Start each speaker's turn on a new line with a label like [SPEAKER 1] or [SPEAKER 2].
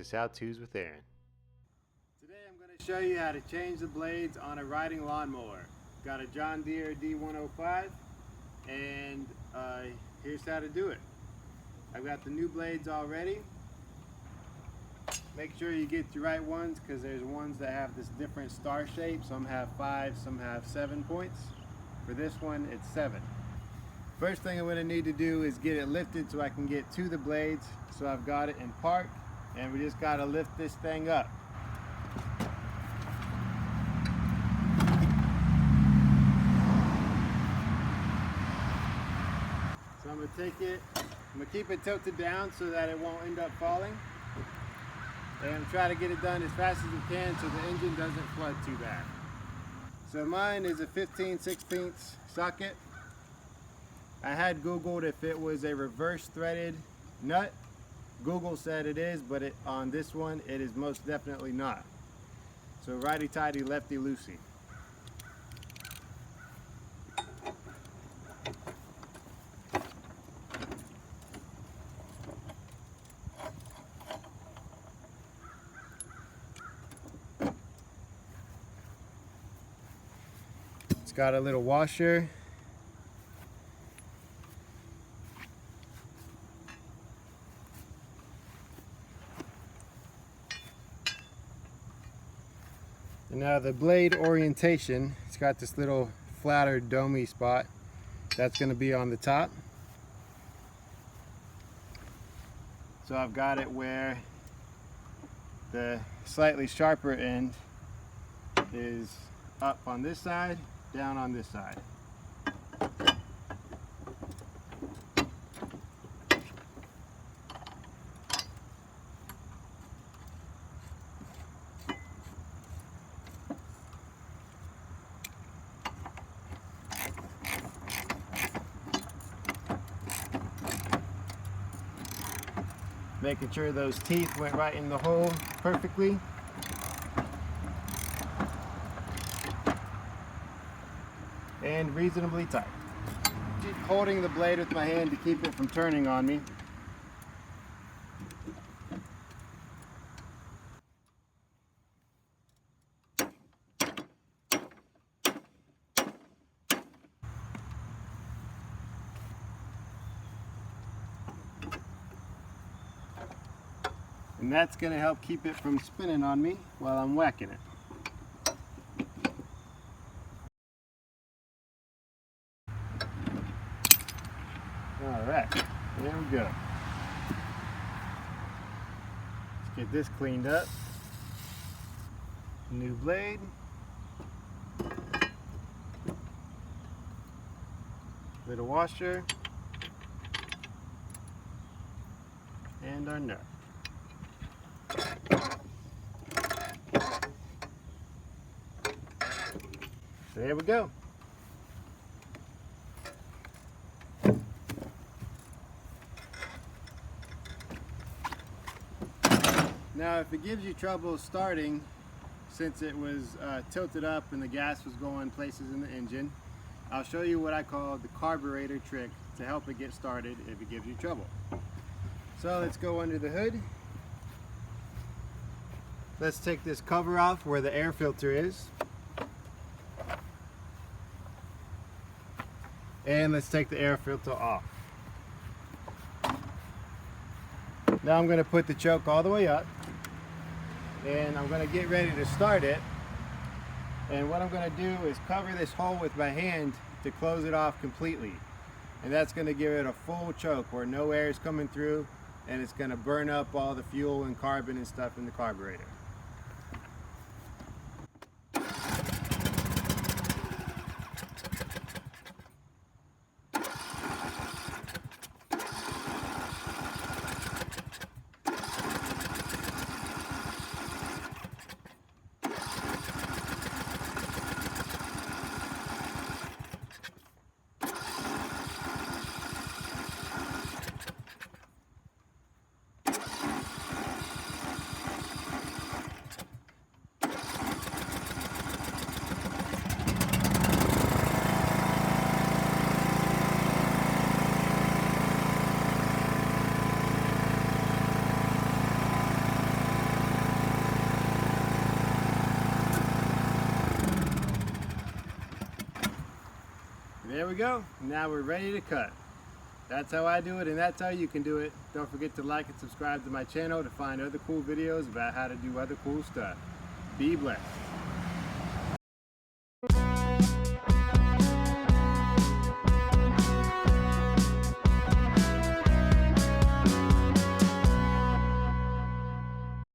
[SPEAKER 1] This is How-Tos with Aaron.
[SPEAKER 2] Today I'm going to show you how to change the blades on a riding lawnmower. Got a John Deere D105 and here's how to do it. I've got the new blades all ready. Make sure you get the right ones because there's ones that have this different star shape. Some have 5, some have 7 points. For this one it's 7. First thing I'm going to need to do is get it lifted so I can get to the blades. So I've got it in park and we just got to lift this thing up. So I'm going to take it, I'm going to keep it tilted down so that it won't end up falling. And try to get it done as fast as you can so the engine doesn't flood too bad. So mine is a 15/16 socket. I had Googled if it was a reverse threaded nut. Google said it is, but on this one it is most definitely not. So righty-tighty, lefty-loosey. It's got a little washer. And now the blade orientation, it's got this little flatter domey spot that's going to be on the top. So I've got it where the slightly sharper end is up on this side, down on this side. Making sure those teeth went right in the hole perfectly. And reasonably tight. Keep holding the blade with my hand to keep it from turning on me. And that's going to help keep it from spinning on me while I'm whacking it. Alright, there we go. Let's get this cleaned up. New blade. Little washer. And our nut. There we go. Now if it gives you trouble starting, since it was tilted up and the gas was going places in the engine, I'll show you what I call the carburetor trick to help it get started if it gives you trouble. So let's go under the hood. Let's take this cover off where the air filter is. And let's take the air filter off. Now I'm going to put the choke all the way up. And I'm going to get ready to start it. And what I'm going to do is cover this hole with my hand to close it off completely. And that's going to give it a full choke where no air is coming through, and it's going to burn up all the fuel and carbon and stuff in the carburetor. There we go. Now we're ready to cut. That's how I do it, and that's how you can do it. Don't forget to like and subscribe to my channel to find other cool videos about how to do other cool stuff. Be blessed.